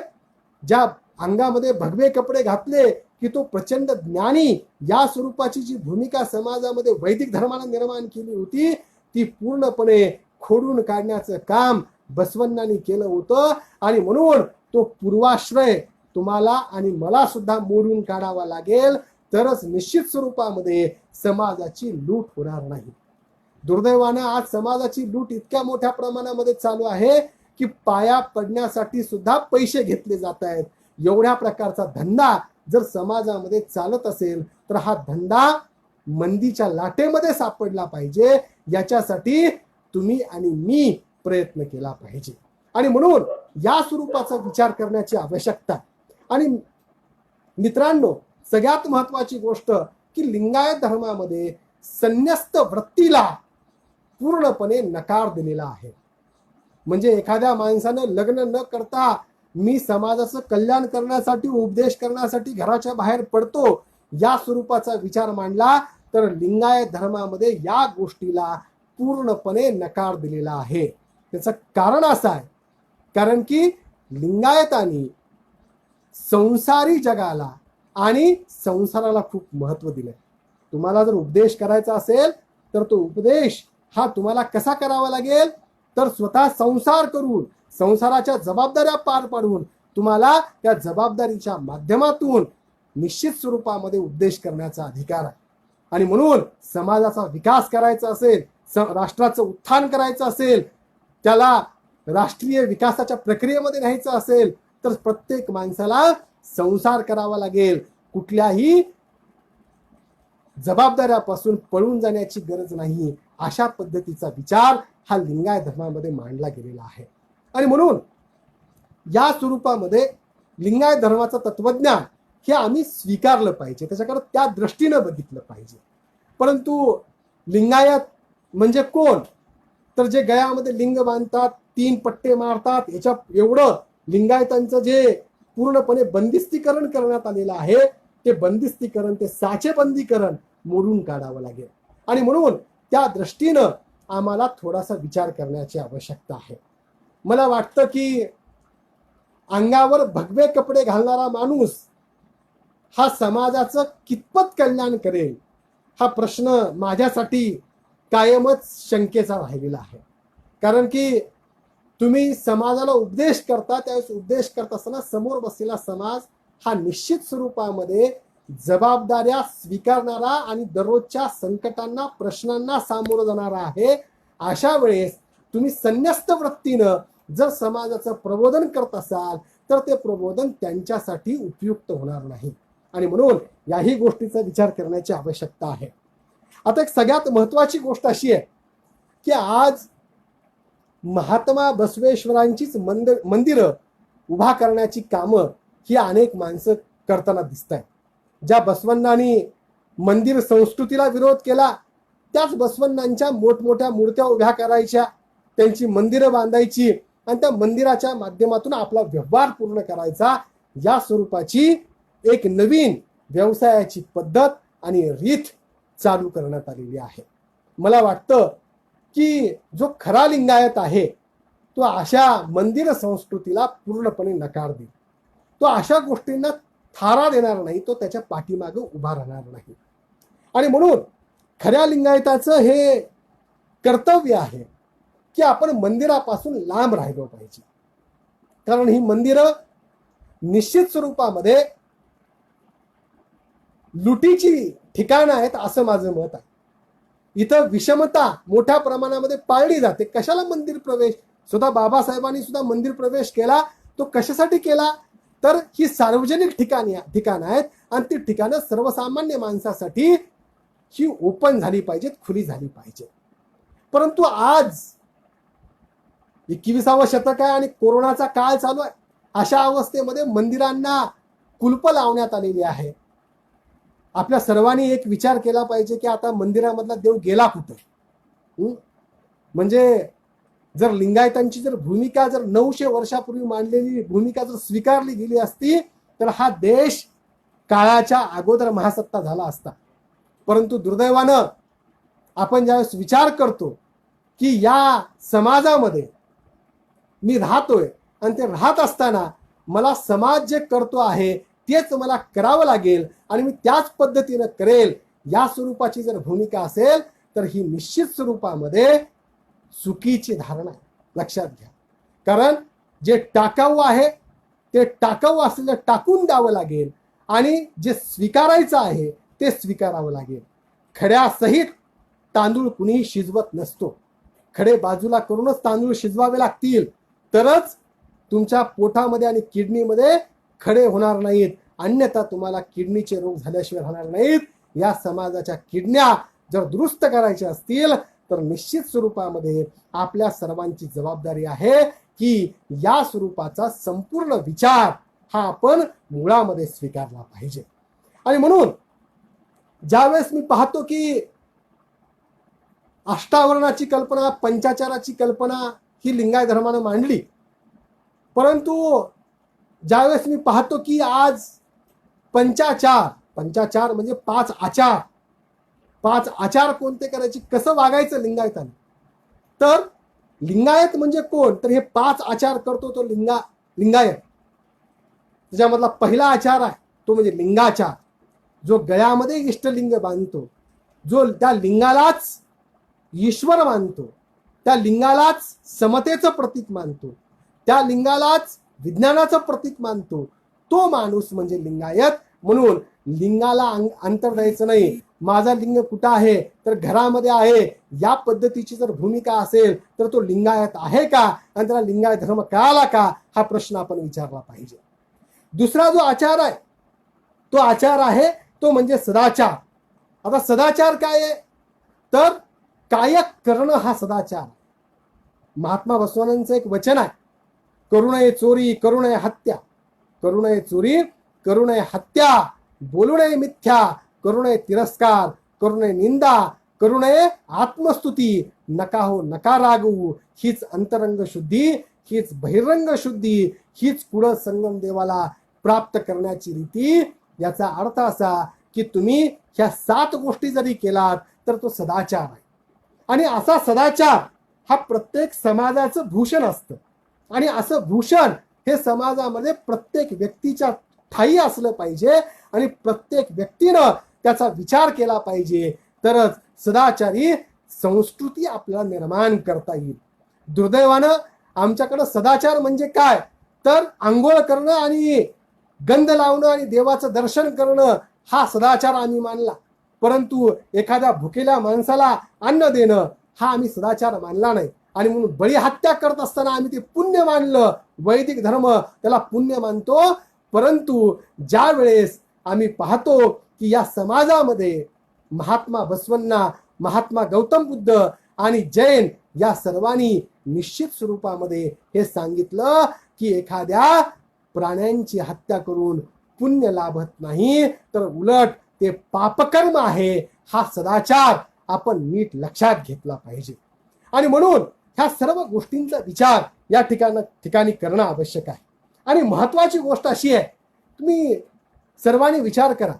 ज्या अंगामध्ये भगवे कपडे घातले की तो प्रचंड ज्ञानी या स्वरूपाची जी भूमिका समाजामध्ये वैदिक धर्माने निर्माण केली होती ती पूर्णपणे खोडून काढण्याचं काम बसवण्णांनी केलं होतं. आणि म्हणून तो पूर्वाश्रय तुम्हाला आणि मला सुद्धा मोडून काढावा लागेल, तरच निश्चित स्वरूपामध्ये समाजाची लूट होणार नाही. दुर्दैवानं आज समाजाची लूट इतक्या मोठ्या प्रमाणामध्ये चालू आहे की पाया पडण्यासाठी सुद्धा पैसे घेतले जात आहेत. एवढ्या प्रकारचा धंदा जर समाजामध्ये चालत असेल तर हा धंदा मंदीच्या लाटेमध्ये सापडला पाहिजे. याच्यासाठी तुम्ही आणि मी प्रयत्न केला पाहिजे आणि म्हणून या स्वरूपाचा विचार करण्याची आवश्यकता. आणि मित्रांनो, सगळ्यात महत्वाची गोष्ट की लिंगायत धर्मामध्ये संन्यस्त वृत्तीला पूर्णपणे नकार दिलेला आहे. म्हणजे एखाद्या माणसानं लग्न न करता मी समाजाचं कल्याण करण्यासाठी उपदेश करण्यासाठी घराच्या बाहेर पडतो या स्वरूपाचा विचार मांडला तर लिंगायत धर्मामध्ये या गोष्टीला पूर्णपणे नकार दिलेला आहे. त्याचं कारण असं आहे कारण की लिंगायतांनी संसारी जगाला आणि संसाराला खूप महत्व दिलंय. तुम्हाला जर उपदेश करायचा असेल तर तो उपदेश हा तुम्हाला कसा करावा लागेल तर स्वतः संसार करून संसाराच्या जबाबदाऱ्या पार पाडून तुम्हाला त्या जबाबदारीच्या माध्यमातून निश्चित स्वरूपामध्ये उपदेश करण्याचा अधिकार आहे. आणि म्हणून समाजाचा विकास करायचा असेल, राष्ट्राचं उत्थान करायचं असेल, त्याला राष्ट्रीय विकासाच्या प्रक्रियेमध्ये न्यायचं असेल तर प्रत्येक माणसाला संसार करावा लागेल. कुठल्याही जबाबदाऱ्यापासून पळून जाण्याची गरज नाही. अशा पद्धतीचा विचार हा लिंगायत धर्मामध्ये मांडला गेलेला आहे. आणि म्हणून या स्वरूपामध्ये लिंगायत धर्माचं तत्वज्ञान हे आम्ही स्वीकारलं पाहिजे, त्याच्याकडे त्या दृष्टीनं बघितलं पाहिजे. परंतु लिंगायत म्हणजे कोण तर जे गयामध्ये लिंग बांधतात, 3 पट्टे मारतात, याच्या एवढं लिंगायतांचं जे पूर्णपणे बंदिस्तीकरण करण्यात आलेलं आहे ते बंदिस्तीकरण, ते साचेबंदीकरण मोडून काढावं लागेल. आणि म्हणून त्या दृष्टीनं आम्हाला थोडासा विचार करण्याची आवश्यकता आहे. मला वाटतं की अंगावर भगवे कपडे घालणारा माणूस हा समाजाचं कितपत कल्याण करेल हा प्रश्न माझ्यासाठी कायमच शंकेचा राहिलेला आहे. कारण की तुम्ही समाजाला उपदेश करता त्यावेळेस उपदेश करत असताना समोर बसलेला समाज हा निश्चित स्वरूपामध्ये जबाबदाऱ्या स्वीकारणारा आणि दररोजच्या संकटांना प्रश्नांना सामोरं जाणारा आहे. अशा वेळेस तुम्ही संन्यस्त वृत्तीनं जर समाजाचं प्रबोधन करत असाल तर ते प्रबोधन त्यांच्यासाठी उपयुक्त होणार नाही. आणि म्हणून याही गोष्टीचा विचार करण्याची आवश्यकता आहे. आता एक सगळ्यात महत्वाची गोष्ट अशी आहे की आज महात्मा बसवेश्वरांचीच मंदिरं उभा करण्याची कामं ही अनेक माणसं करताना दिसत आहेत. ज्या बसवण्णांनी मंदिर संस्कृतीला विरोध केला त्याच बसवण्णांच्या मोठमोठ्या मूर्त्या उभ्या करायच्या, त्यांची मंदिरं बांधायची आणि त्या मंदिराच्या माध्यमातून आपला व्यवहार पूर्ण करायचा, या स्वरूपाची एक नवीन व्यवसायाची पद्धत आणि रीत चालू करण्यात आलेली आहे. मला वाटतं की जो खरा लिंगायत आहे तो अशा मंदिर संस्कृतीला पूर्णपणे नकार देईल. तो अशा गोष्टींना थारा देणार नाही, तो त्याच्या पाठीमागे उभा राहणार नाही. आणि म्हणून खऱ्या लिंगायताचं हे कर्तव्य आहे की आपण मंदिरापासून लांब राहिलो पाहिजे. कारण ही मंदिरं निश्चित स्वरूपामध्ये लुटीची ठिकाणं आहेत असं माझं मत आहे. इथं विषमता मोठ्या प्रमाणामध्ये पाळली जाते. कशाला मंदिर प्रवेश? स्वतः बाबासाहेबांनी सुद्धा मंदिर प्रवेश केला. तो कशासाठी केला? तर ही सार्वजनिक ठिकाणं आहेत आणि ती ठिकाणं सर्वसामान्य माणसासाठी ही ओपन झाली पाहिजेत, खुली झाली पाहिजे. परंतु आज 21वे शतक आहे आणि कोरोनाचा काळ चालू आहे. अशा अवस्थेमध्ये मंदिरांना कुलप लावण्यात आलेली आहे. आपल्या सर्वांनी एक विचार केला पाहिजे की आता मंदिरामधला देव गेला कुठं? म्हणजे जर लिंगायतांची जर भूमिका जर 900 वर्षापूर्वी मांडलेली भूमिका जर स्वीकारली गेली असती तर हा देश काळाच्या अगोदर महासत्ता झाला असता. परंतु दुर्दैवानं आपण ज्यावेळेस विचार करतो की या समाजामध्ये मी राहतोय आणि ते राहत असताना मला समाज जे करतो आहे तेच मला करावं लागेल आणि मी त्याच पद्धतीनं करेल, या स्वरूपाची जर भूमिका असेल तर ही निश्चित स्वरूपामध्ये चुकीची धारणा आहे. लक्षात घ्या. कारण जे टाकाऊ आहे ते टाकाऊ असलेलं टाकून द्यावं लागेल आणि जे स्वीकारायचं आहे ते स्वीकारावं लागेल. खड्यासहित तांदूळ कुणीही शिजवत नसतो. खडे बाजूला करूनच तांदूळ शिजवावे लागतील तरच तुमच्या पोटामध्ये आणि किडनीमध्ये खडे होणार नाहीत. अन्यथा तुम्हाला किडनीचे रोग झाल्याशिवाय राहणार नाहीत. या समाजाच्या किडन्या जर दुरुस्त करायच्या असतील तर निश्चित स्वरूपामध्ये आपल्या सर्वांची जबाबदारी आहे की या स्वरूपाचा संपूर्ण विचार हा आपण मुळामध्ये स्वीकारला पाहिजे. आणि म्हणून ज्यावेळेस मी पाहतो की अष्टावरणाची कल्पना, पंचाचाराची कल्पना ही लिंगायत धर्मानं मांडली, परंतु ज्यावेळेस मी पाहतो की आज पंचाचार म्हणजे 5 आचार कोणते करायचे, कसं वागायचं लिंगायताने, तर लिंगायत म्हणजे कोण? तर हे 5 आचार करतो तो लिंगायत. त्याच्यामधला पहिला आचार आहे तो म्हणजे लिंगाचार, जो गळ्यामध्ये इष्टलिंग बांधतो, जो त्या लिंगालाच ईश्वर मानतो, त्या लिंगालाच समतेचं प्रतीक मानतो, त्या लिंगालाच विज्ञानाचं प्रतीक मानतो, तो माणूस म्हणजे लिंगायत. म्हणून लिंगाला अंतर द्यायचं नाही. माझा लिंग कुठं आहे तर घरामध्ये आहे, या पद्धतीची जर भूमिका असेल तर तो लिंगायत आहे का आणि त्याला लिंगायत धर्म कळाला का, हा प्रश्न आपण विचारला पाहिजे. दुसरा जो आचार आहे तो आचार आहे तो म्हणजे सदाचार. आता सदाचार काय आहे तर कायक करणं हा सदाचार. महात्मा बसवानंचं एक वचन आहे, करू नये चोरी, करू नये हत्या, करू नये चोरी, करू नये हत्या, बोलू नये मिथ्या, करू नये तिरस्कार, करू नये निंदा, करू नये आत्मस्तुती, नका हो नका रागवू. हीच अंतरंग शुद्धी, हीच बहिरंग शुद्धी, हीच पुढं संगम देवाला प्राप्त करण्याची रीती. याचा अर्थ असा की तुम्ही ह्या 7 गोष्टी जरी केलात तर तो सदाचार आहे. आणि असा सदाचार हा प्रत्येक समाजाचं भूषण असतं आणि असं भूषण हे समाजामध्ये प्रत्येक व्यक्तीच्या ठायी असलं पाहिजे आणि प्रत्येक व्यक्तीनं त्याचा विचार केला पाहिजे, तरच सदाचारी संस्कृती आपल्याला निर्माण करता येईल. दुर्दैवानं आमच्याकडं सदाचार म्हणजे काय तर आंघोळ करणं आणि गंध लावणं आणि देवाचं दर्शन करणं हा सदाचार आम्ही मानला, परंतु एखाद्या भुकेल्या माणसाला अन्न देणं हा आम्ही सदाचार मानला नाही. आणि म्हणून बळी हत्या करत असताना आम्ही ते पुण्य मानलं. वैदिक धर्म त्याला पुण्य मानतो. परंतु ज्या वेळेस आम्ही पाहतो की या समाजामध्ये महात्मा बसवण्णा, महात्मा गौतम बुद्ध आणि जैन या सर्वांनी निश्चित स्वरूपामध्ये हे सांगितलं की एखाद्या प्राण्यांची हत्या करून पुण्य लाभत नाही, तर उलट ते पापकर्म आहे. हा सदाचार आपण नीट लक्षात घेतला पाहिजे. आणि म्हणून ह्या सर्व गोष्टींचा विचार या ठिकाणी करणं आवश्यक आहे. आणि महत्वाची गोष्ट अशी आहे, तुम्ही सर्वांनी विचार करा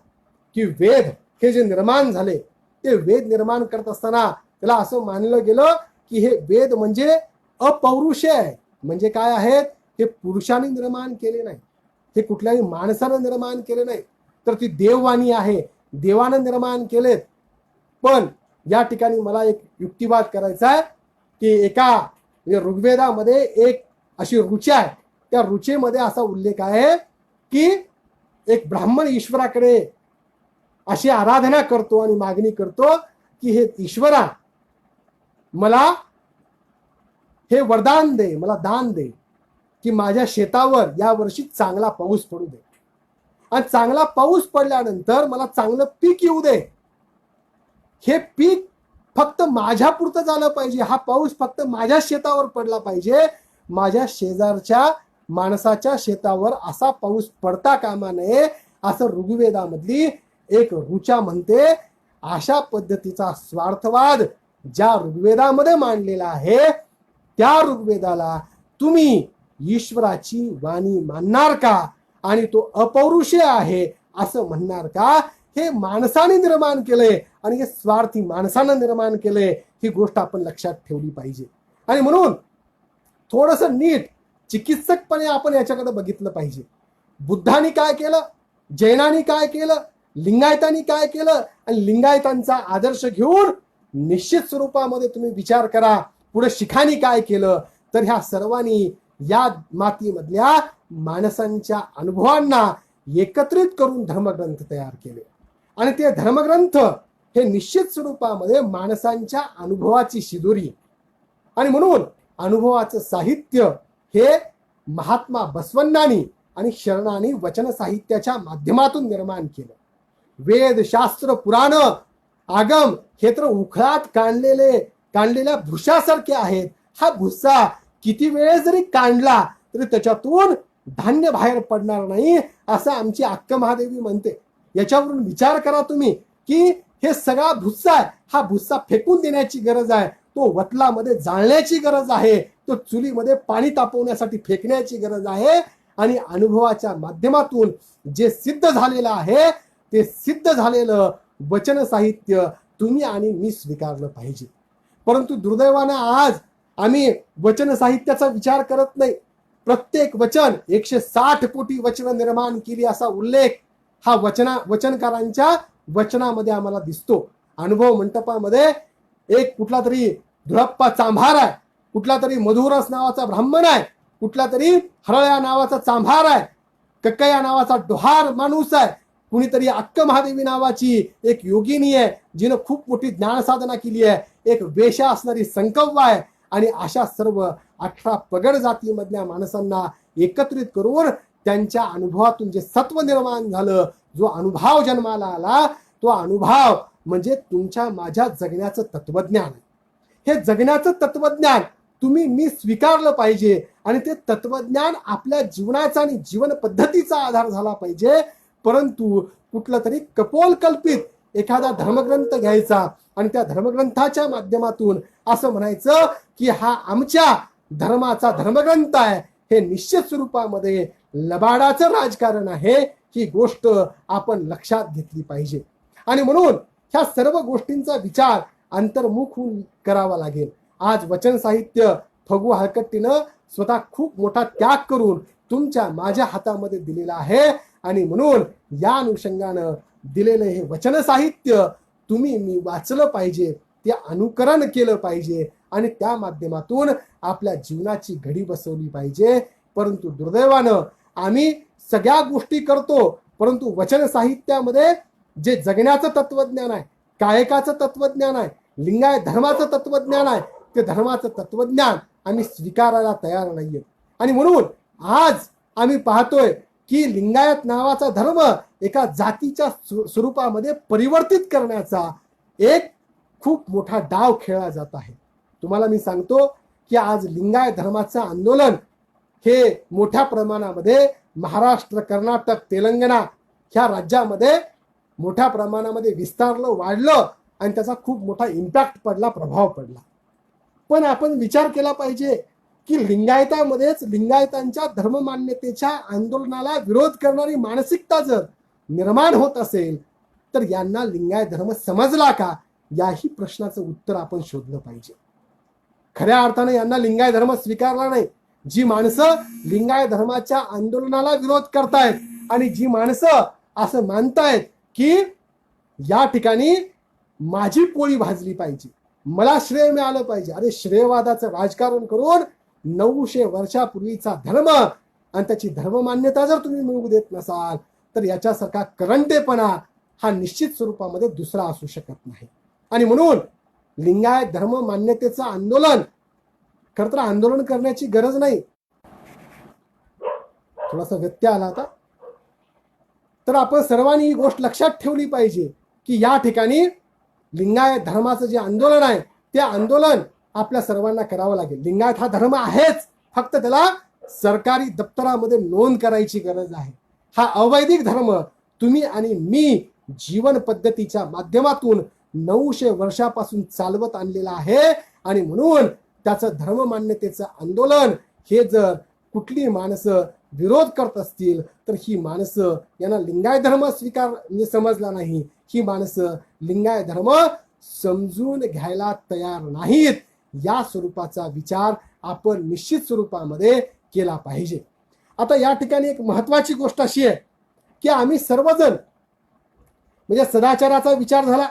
की वेद हे जे निर्माण झाले, ते वेद निर्माण करत असताना त्याला असं मानलं गेलं की हे वेद म्हणजे अपौरुषे आहे. म्हणजे काय आहेत? हे पुरुषाने निर्माण केले नाही, हे कुठल्याही माणसानं निर्माण केले नाही, तर ती देववाणी आहे, देवानं निर्माण केलेत. पण या ठिकाणी मला एक युक्तिवाद करायचा आहे की एका ऋग्वेदामध्ये एक अशी रुची आहे, त्या रुचेमध्ये असा उल्लेख आहे की एक ब्राह्मण ईश्वराकडे अशी आराधना करतो आणि मागणी करतो की हे ईश्वरा, मला हे वरदान दे, मला दान दे की माझ्या शेतावर या वर्षी चांगला पाऊस पडू दे, आणि चांगला पाऊस पडल्यानंतर मला चांगलं पीक येऊ दे. हे पीक फक्त माझ्या पुरतं झालं पाहिजे, हा पाऊस फक्त माझ्या शेतावर पडला पाहिजे, माझ्या शेजारच्या माणसाच्या शेतावर असा पाऊस पडता कामा नये, असं ऋग्वेदामधली एक ऋचा म्हणते. अशा पद्धतीचा स्वार्थवाद ज्या ऋग्वेदामध्ये मांडलेला आहे, त्या ऋग्वेदाला तुम्ही ईश्वराची वाणी मानणार का? आणि तो अपौरुषीय आहे असं म्हणणार का? हे माणसाने निर्माण केलंय आणि हे स्वार्थी माणसानं निर्माण केलंय, ही गोष्ट आपण लक्षात ठेवली पाहिजे. आणि म्हणून थोडस नीट चिकित्सकपणे आपण याच्याकडे बघितलं पाहिजे. बुद्धांनी काय केलं, जैनांनी काय केलं, लिंगायतांनी काय केलं, आणि लिंगायतांचा आदर्श घेऊन निश्चित स्वरूपामध्ये तुम्ही विचार करा पुढे शिखांनी काय केलं. तर ह्या सर्वांनी या मातीमधल्या माणसांच्या अनुभवांना एकत्रित करून धर्मग्रंथ तयार केले, आणि ते धर्मग्रंथ हे निश्चित स्वरूपामध्ये माणसांच्या अनुभवाची शिदोरी. आणि म्हणून अनुभवाचं साहित्य हे महात्मा बसवण्णांनी आणि शरणांनी वचन साहित्याच्या माध्यमातून निर्माण केलं. वेद, शास्त्र, पुराण, आगम हे तर उखळात काढलेल्या भुसासारखे आहेत. हा भुसा किती वेळ जरी काढला तरी त्याच्यातून धान्य बाहेर पडणार नाही, असं आमची अक्क महादेवी म्हणते. याच्यावरून विचार करा तुम्ही की हे सगळा भुस्सा आहे, हा भुस्सा फेकून देण्याची गरज आहे, तो वतलामध्ये जाळण्याची गरज आहे, तो चुलीमध्ये पाणी तापवण्यासाठी फेकण्याची गरज आहे. आणि अनुभवाच्या माध्यमातून जे सिद्ध झालेलं आहे, ते सिद्ध झालेलं वचन साहित्य तुम्ही आणि मी स्वीकारलं पाहिजे. परंतु दुर्दैवानं आज आम्ही वचन साहित्याचा विचार करत नाही. प्रत्येक वचन 160 कोटी वचन निर्माण केली असा उल्लेख हा वचनकारांच्या वचनामध्ये आम्हाला दिसतो. अनुभव मंटपामध्ये एक कुठला तरी धुळप्पा चांभार आहे, कुठला तरी मधुरस नावाचा ब्राह्मण आहे, कुठला तरी हरळ्या नावाचा चांभार आहे, कक्कया नावाचा डोहार माणूस आहे, कुणीतरी अक्क महादेवी नावाची एक योगिनी आहे जिनं खूप मोठी ज्ञान साधना केली आहे, एक वेशा असणारी संकव्वा आहे. आणि अशा सर्व 18 पगड जातीमधल्या माणसांना एकत्रित करून त्यांच्या अनुभवातून जे सत्व निर्माण झालं, जो अनुभव जन्माला आला, तो अनुभव म्हणजे तुमच्या माझ्या जगण्याचं तत्वज्ञान. हे जगण्याचं तत्वज्ञान तुम्ही मी स्वीकारलं पाहिजे, आणि ते तत्वज्ञान आपल्या जीवनाचा आणि जीवन पद्धतीचा आधार झाला पाहिजे. परंतु कुठलं तरी कपोल कल्पित एखादा धर्मग्रंथ घ्यायचा आणि त्या धर्मग्रंथाच्या माध्यमातून असं म्हणायचं की हा आमच्या धर्माचा धर्मग्रंथ आहे, हे निश्चित स्वरूपामध्ये लबाडाचं राजकारण आहे. ही गोष्ट आपण लक्षात घेतली पाहिजे. आणि म्हणून ह्या सर्व गोष्टींचा विचार अंतर्मुख होऊन करावा लागेल. आज वचन साहित्य फगू हळकट्टीनं स्वतः खूप मोठा त्याग करून तुमच्या माझ्या हातामध्ये दिलेला आहे, आणि म्हणून या अनुषंगानं दिलेलं हे वचन साहित्य तुम्ही मी वाचलं पाहिजे, ते अनुकरण केलं पाहिजे, आणि त्या माध्यमातून आपल्या जीवनाची घडी बसवली पाहिजे. परंतु दुर्दैवानं आम्ही सगळ्या गोष्टी करतो, परंतु वचन साहित्यामध्ये जे जगण्याचं तत्वज्ञान आहे, कायकाचं तत्वज्ञान आहे, लिंगायत धर्माचं तत्वज्ञान आहे, ते धर्माचं तत्वज्ञान आम्ही स्वीकारायला तयार नाहीये. आणि म्हणून आज आम्ही पाहतोय की लिंगायत नावाचा धर्म एका जातीच्या स्वरूपामध्ये परिवर्तित करण्याचा एक खूप मोठा डाव खेळला जात आहे. तुम्हाला मी सांगतो की आज लिंगायत धर्माचं आंदोलन हे मोठ्या प्रमाणामध्ये महाराष्ट्र, कर्नाटक, तेलंगणा ह्या राज्यामध्ये मोठ्या प्रमाणामध्ये विस्तारलं, वाढलं आणि त्याचा खूप मोठा इम्पॅक्ट पडला, प्रभाव पडला. पण आपण विचार केला पाहिजे की लिंगायतामध्येच लिंगायतांच्या धर्ममान्यतेच्या आंदोलनाला विरोध करणारी मानसिकता जर निर्माण होत असेल तर यांना लिंगायत धर्म समजला का, याही प्रश्नाचं उत्तर आपण शोधलं पाहिजे. खऱ्या अर्थाने यांना लिंगायत धर्म स्वीकारला नाही. जी माणसं लिंगायत धर्माच्या आंदोलनाला विरोध करतायत आणि जी माणसं असं मानतायत की या ठिकाणी माझी पोळी भाजली पाहिजे, मला श्रेय मिळालं पाहिजे, अरे श्रेयवादाचं राजकारण करून 900 वर्षापूर्वीचा धर्म आणि त्याची धर्ममान्यता जर तुम्ही मिळवू देत नसाल तर याच्यासारखा करंटेपणा हा निश्चित स्वरूपामध्ये दुसरा असू शकत नाही. आणि म्हणून लिंगायत धर्म मान्यतेचं आंदोलन खरं तर आंदोलन करण्याची गरज नाही. थोडासा व्यत्यय आला होता. तर आपण सर्वांनी ही गोष्ट लक्षात ठेवली पाहिजे की या ठिकाणी लिंगायत धर्माचं जे आंदोलन आहे ते आंदोलन आपल्या सर्वांना करावं लागेल. लिंगायत हा धर्म आहेच, फक्त त्याला सरकारी दप्तरामध्ये नोंद करायची गरज आहे. हा अवैदिक धर्म तुम्ही आणि मी जीवन पद्धतीच्या माध्यमातून 900 वर्षापासून चालवत आणलेला आहे. आणि म्हणून त्याचं धर्ममान्यतेचं आंदोलन हे जर कुठली माणसं विरोध करत असतील तर ही माणसं यांना लिंगायत धर्म स्वीकार समजला नाही, ही माणसं लिंगायत धर्म समजून घ्यायला तयार नाहीत. या स्वरूपाचा विचार आपण निश्चित स्वरूपामध्ये केला पाहिजे. आता या ठिकाणी एक महत्वाची गोष्ट अशी आहे की आम्ही सर्वजण म्हणजे सदाचाराचा विचार झाला,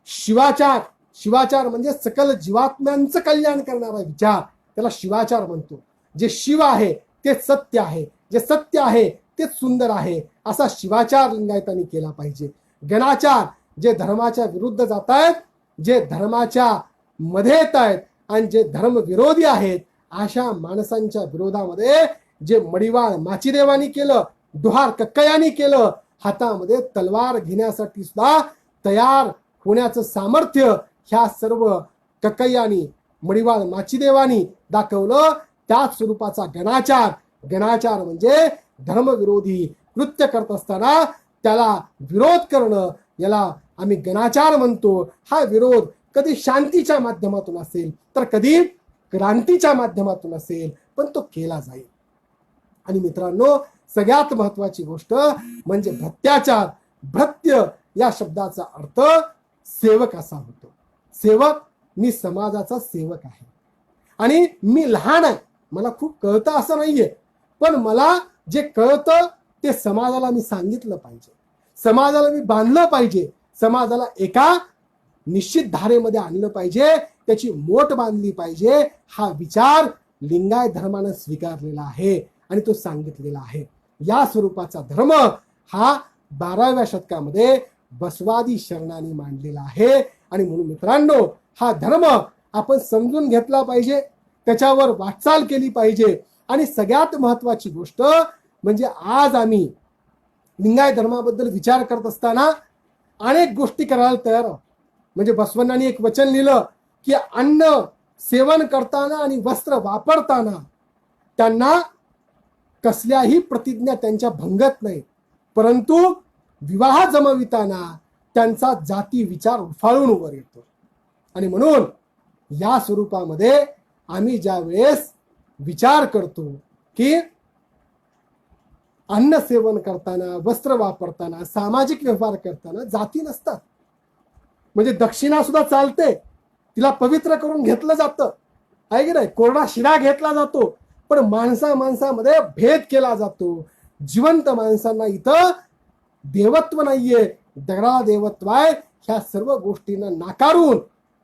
शिवाचार म्हणजे सकल जीवात्म्यांचं कल्याण करणारा विचार, त्याला शिवाचार म्हणतो. जे शिव आहे ते सत्य आहे, जे सत्य आहे ते सुंदर आहे, असा शिवाचार लिंगायतांनी केला पाहिजे. गणाचार जे धर्माच्या विरुद्ध जात आहेत, जे धर्माच्या मध्ये येत आहेत आणि जे धर्म विरोधी आहेत, अशा माणसांच्या विरोधामध्ये जे मडिवाळ माचीदेवानी केलं, डोहार कक्कयांनी केलं, हातामध्ये तलवार घेण्यासाठी सुद्धा तयार होण्याचं सामर्थ्य ह्या सर्व कक्कयांनी, मडिवाळ माचीदेवानी दाखवलं. त्याच स्वरूपाचा गणाचार म्हणजे धर्मविरोधी कृत्य करत असताना त्याला विरोध करणं, याला आम्ही गणाचार म्हणतो. हा विरोध कधी शांतीच्या माध्यमातून असेल तर कधी क्रांतीच्या माध्यमातून असेल, पण तो केला जाईल. आणि मित्रांनो, सगळ्यात महत्वाची गोष्ट म्हणजे भ्रत्याचार. भ्रत्य या शब्दाचा अर्थ सेवक असा होतो. सेवक, मी समाजाचा सेवक आहे आणि मी लहान आहे, मला खूप कळतं असं नाहीये, पण मला जे कळतं ते समाजाला मी सांगितलं पाहिजे, समाजाला मी बांधलं पाहिजे, समाजाला एका निश्चित धारेमध्ये आणलं पाहिजे, त्याची मोठ बांधली पाहिजे. हा विचार लिंगायत धर्मानं स्वीकारलेला आहे आणि तो सांगितलेला आहे. या स्वरूपाचा धर्म हा 12व्या शतकामध्ये बसवादी शरणांनी मांडलेला आहे. आणि म्हणून मित्रांनो, हा धर्म आपण समजून घेतला पाहिजे, त्याच्यावर वाटचाल केली पाहिजे. आणि सगळ्यात महत्वाची गोष्ट म्हणजे आज आम्ही लिंगायत धर्माबद्दल विचार करत असताना अनेक गोष्टी करायला तयार आहोत. म्हणजे बसवण्णांनी एक वचन लिहिलं की अन्न सेवन करताना आणि वस्त्र वापरताना त्यांना कसल्याही प्रतिज्ञा त्यांच्या भंगत नाही, परंतु विवाह जमविताना त्यांचा जाती विचार उफाळून वर येतो. आणि म्हणून या स्वरूपामध्ये आम्ही ज्या वेळेस विचार करतो की अन्न सेवन करताना, वस्त्र वापरताना, सामाजिक व्यवहार करताना जाती नसतात. म्हणजे दक्षिणा सुद्धा चालते, तिला पवित्र करून घेतलं जातं, आहे की नाही, कोरडा शिरा घेतला जातो, पण माणसामध्ये भेद केला जातो. जिवंत माणसांना इथं देवत्व नाहीये, दगडाला देवत्व आहे. ह्या सर्व गोष्टींना नाकारून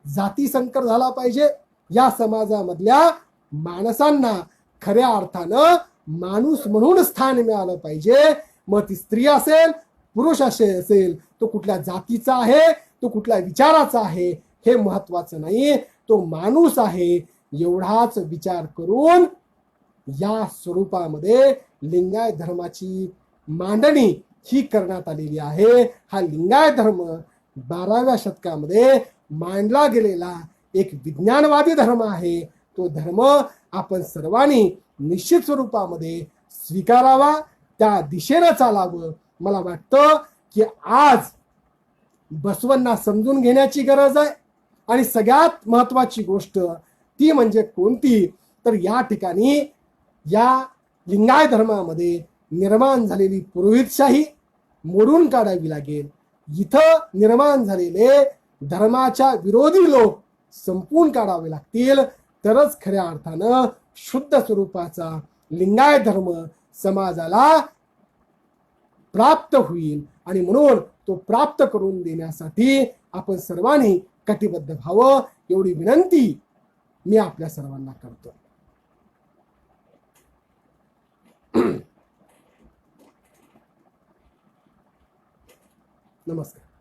जाती संकर झाला पाहिजे. या समाजामधल्या माणसांना खऱ्या अर्थानं माणूस म्हणून स्थान मिळालं पाहिजे. मग ती स्त्री असेल, पुरुष असेल, तो कुठल्या जातीचा आहे, तो कुठल्या विचाराचा आहे, हे महत्वाचं नाही. तो माणूस आहे एवढाच विचार करून या स्वरूपामध्ये लिंगायत धर्माची मांडणी ही करण्यात आलेली आहे. हा लिंगायत धर्म 12व्या शतकामध्ये मांडला गेलेला एक विज्ञानवादी धर्म आहे. तो धर्म आपण सर्वांनी निश्चित स्वरूपामध्ये स्वीकारावा, त्या दिशेनं चालावं. मला वाटतं की आज बसवांना समजून घेण्याची गरज आहे. आणि सगळ्यात महत्वाची गोष्ट ती म्हणजे कोणती, तर या ठिकाणी या लिंगायत धर्मामध्ये निर्माण झालेली पुरोहितशाही मोडून काढावी लागेल. इथं निर्माण झालेले धर्माच्या विरोधी लोक संपून काढावे लागतील, तरच खऱ्या अर्थानं शुद्ध स्वरूपाचा लिंगायत धर्म समाजाला प्राप्त होईल. आणि म्हणून तो प्राप्त करून देण्यासाठी आपण सर्वांनी कटिबद्ध व्हावं, एवढी विनंती मी आपल्या सर्वांना करतो. नमस्कार.